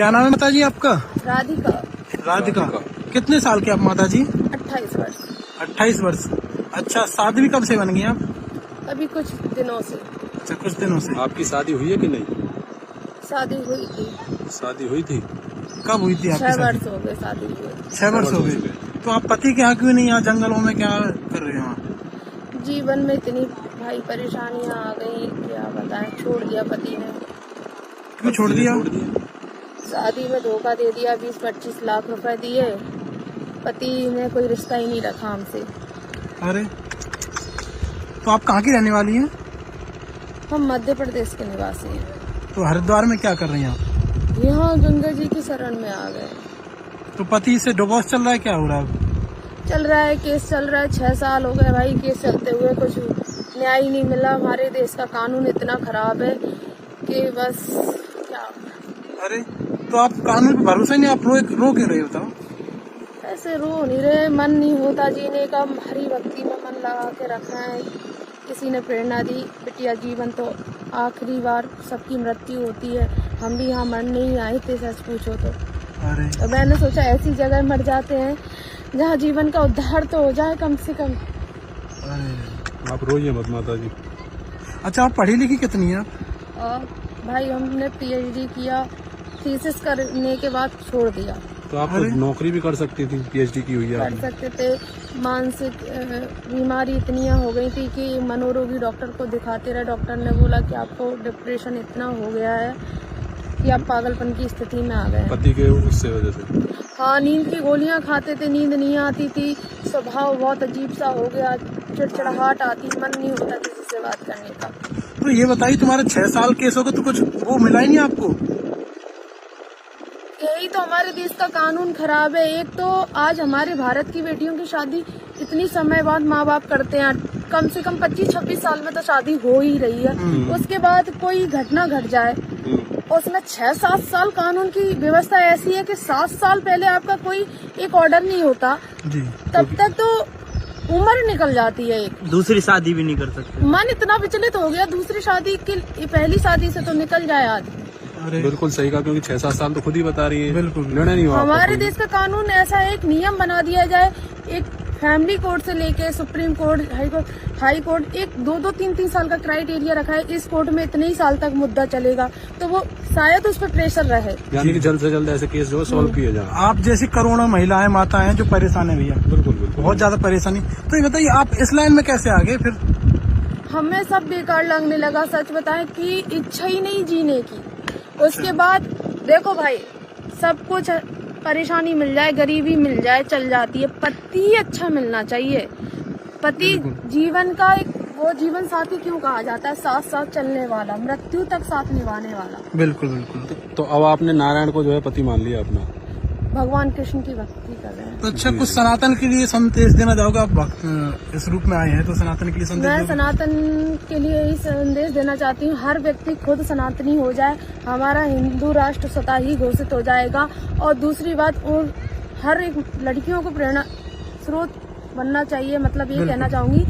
क्या नाम है माता जी आपका? राधिका। राधिका। कितने साल के आप माता जी? 28 वर्ष। 28 वर्ष। अच्छा, शादी भी कब से बन गई आप? अभी कुछ दिनों से। अच्छा, कुछ दिनों से। आपकी शादी हुई है कि नहीं? शादी हुई थी। शादी हुई थी। कब हुई थी आपकी 6 शादी? वर्ष हो गए शादी हुए। 6 वर्ष हो गए। तो आप पति के यहाँ क्यों नहीं, यहाँ जंगलों में क्या कर रहे हो? जीवन में इतनी भाई परेशानियां आ गई, क्या बताएं। छोड़ दिया पति ने। क्यों छोड़ दिया? शादी में धोखा दे दिया, 20-25 लाख रुपए दिए। पति ने कोई रिश्ता ही नहीं रखा हमसे। अरे, तो आप कहाँ की रहने वाली हैं? हम मध्य प्रदेश के निवासी हैं। तो हरिद्वार में क्या कर रही हैं आप? यहाँ गंगा जी की शरण में आ गए। तो पति से डिवोर्स चल रहा है, क्या हो रहा है? चल रहा है, केस चल रहा है। 6 साल हो गए भाई केस चलते हुए, कुछ न्याय ही नहीं मिला। हमारे देश का कानून इतना खराब है कि बस क्या। अरे, तो आप कानून पे भरोसा ही नहीं, आप रो क्यों रहे हो? बताओ। ऐसे रो नहीं रहे, मन नहीं होता जीने का। हरी भक्ति में मन लगा के रखना है। किसी ने प्रेरणा दी, बिटिया जीवन तो आखिरी बार सबकी मृत्यु होती है। हम भी यहाँ मरने ही आए थे, सच पूछो तो। अरे, तो मैंने सोचा ऐसी जगह मर जाते हैं जहाँ जीवन का उद्धार तो हो जाए कम से कम। अरे, आप रोइए मत माता जी। अच्छा, आप पढ़ी लिखी कितनी है? और भाई हमने PhD किया, थीसिस करने के बाद छोड़ दिया। तो आप तो नौकरी भी कर सकती थी, PhD की हुई है कर आपने। सकते थे। मानसिक बीमारी इतनी हो गई थी कि मनोरोगी डॉक्टर को दिखाते रहे। डॉक्टर ने बोला कि आपको डिप्रेशन इतना हो गया है कि आप पागलपन की स्थिति में आ गए। पति के उससे वजह से। हाँ, नींद की गोलियां खाते थे, नींद नहीं आती थी। स्वभाव बहुत अजीब सा हो गया, चिड़चिड़ाहट आती, मन नहीं होता किसी से बात करने का। तो ये बताइए, तुम्हारे 6 साल केस हो गए तो कुछ वो मिला ही नहीं आपको? यही तो हमारे देश का कानून खराब है। एक तो आज हमारे भारत की बेटियों की शादी इतनी समय बाद माँ बाप करते हैं। कम से कम 25-26 साल में तो शादी हो ही रही है। उसके बाद कोई घटना घट जाए, उसमें 6-7 साल कानून की व्यवस्था ऐसी है कि 7 साल पहले आपका कोई एक ऑर्डर नहीं होता जी, तब तक तो उम्र निकल जाती है। एक दूसरी शादी भी नहीं कर सकते। मन इतना विचलित हो गया, दूसरी शादी की पहली शादी से तो निकल जाए आदमी। अरे बिल्कुल सही कहा, क्योंकि 6-7 साल तो खुद ही बता रही है। बिल्कुल। निर्णय नहीं हुआ आपका हमारे कोई। देश का कानून ऐसा है, एक नियम बना दिया जाए। एक फैमिली कोर्ट से लेके सुप्रीम कोर्ट, हाई कोर्ट, एक 2-3 साल का क्राइटेरिया रखा है। इस कोर्ट में इतने ही साल तक मुद्दा चलेगा, तो वो शायद उस पर प्रेशर रहे। यानी कि जल्द से जल्द ऐसे केस जो है सॉल्व किए जाए। आप जैसी करोड़ों महिलाएं, माताएं हैं जो परेशान है भैया, बिल्कुल बिल्कुल। बहुत ज्यादा परेशानी। तो ये बताइए, आप इस लाइन में कैसे आ गए फिर? हमें सब बेकार लगने लगा, सच बताएं कि इच्छा ही नहीं जीने की। उसके बाद देखो भाई, सब कुछ परेशानी मिल जाए, गरीबी मिल जाए, चल जाती है। पति अच्छा मिलना चाहिए। पति जीवन का एक वो जीवन साथी क्यों कहा जाता है? साथ साथ चलने वाला, मृत्यु तक साथ निभाने वाला। बिल्कुल बिल्कुल। तो अब आपने नारायण को जो है पति मान लिया अपना। भगवान कृष्ण की भक्ति कर रहे हैं। तो अच्छा, कुछ सनातन के लिए संदेश देना चाहोगे? आप इस रूप में आए हैं तो सनातन के लिए संदेश मैं दोगे? सनातन के लिए यही संदेश देना चाहती हूँ, हर व्यक्ति खुद सनातनी हो जाए, हमारा हिंदू राष्ट्र स्वतः ही घोषित हो जाएगा। और दूसरी बात, और हर एक लड़कियों को प्रेरणा स्रोत बनना चाहिए। मतलब ये कहना चाहूंगी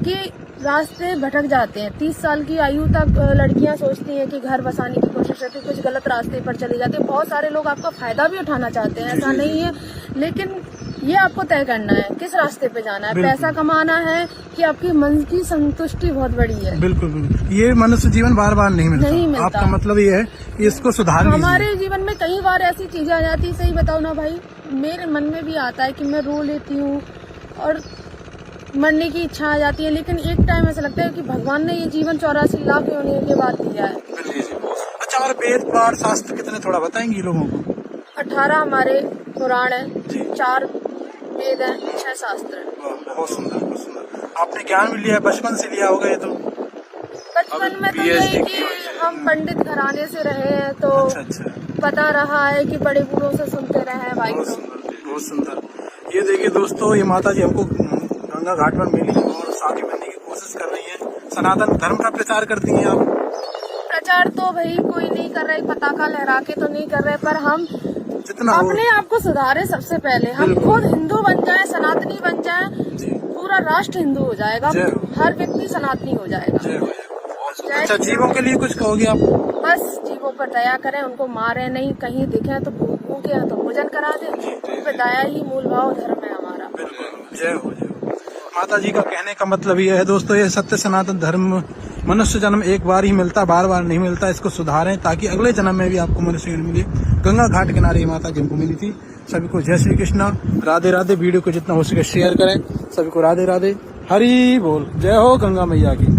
कि रास्ते भटक जाते हैं। 30 साल की आयु तक लड़कियां सोचती हैं कि घर बसाने की कोशिश करती हैं, कुछ गलत रास्ते पर चले जाते हैं। बहुत सारे लोग आपका फायदा भी उठाना चाहते हैं, ऐसा नहीं है, लेकिन ये आपको तय करना है किस रास्ते पे जाना है। पैसा कमाना है कि आपकी मन की संतुष्टि बहुत बड़ी है। बिल्कुल बिल्कुल। ये मनुष्य जीवन बार बार नहीं मिलता। आपका मतलब ये है कि इसको सुधार लीजिए। हमारे जीवन में कई बार ऐसी चीजें आ जाती है, सही बताओ ना भाई, मेरे मन में भी आता है कि मैं रो लेती हूँ और मरने की इच्छा आ जाती है। लेकिन एक टाइम ऐसा लगता है कि भगवान ने ये जीवन 84 लाख होने के बाद दिया है। अच्छा, हमारे वेद पुराण शास्त्र कितने, थोड़ा बताएंगे लोगों को? 18 हमारे पुराण है, 4 वेद है, 6 शास्त्र है। बहुत सुंदर, बहुत सुंदर। आपने ज्ञान भी लिया है, बचपन से लिया होगा ये तो? बचपन में तो यही कि हम पंडित घराने से रहे हैं, तो अच्छा, पता रहा है कि बड़े बूढ़ों से सुनते रहे हैं भाई। बहुत सुंदर, बहुत सुंदर। ये देखिए दोस्तों, ये माता जी हमको गंगा घाट पर मिली और शादी बनने की कोशिश कर रही है। सनातन धर्म का प्रचार करती हैं आप? प्रचार तो भाई कोई नहीं कर रहे, पताका लहरा के तो नहीं कर रहे, पर हम जितना हो अपने आप को सुधारे। सबसे पहले हम खुद हिंदू बन जाए, सनातनी बन जाए, पूरा राष्ट्र हिंदू हो जाएगा, हर व्यक्ति सनातनी हो जाएगा। अच्छा, जीवों के लिए कुछ कहोगे आप? बस जीवों ऊपर दया करें, उनको मारे नहीं, कहीं दिखे तो भूखे हैं तो भोजन करा दें। उन पे दया ही मूल भाव धर्म है हमारा। बिल्कुल, जय हो जय हो। माता जी का कहने का मतलब ये है दोस्तों, ये सत्य सनातन धर्म, मनुष्य जन्म एक बार ही मिलता, बार बार नहीं मिलता। इसको सुधारें ताकि अगले जन्म में भी आपको मनुष्य जन्म मिले। गंगा घाट किनारे ये माता जी हमको मिली थी। सभी को जय श्री कृष्णा, राधे राधे। वीडियो को जितना हो सके शेयर करें। सभी को राधे राधे, हरि बोल, जय हो गंगा मैया की।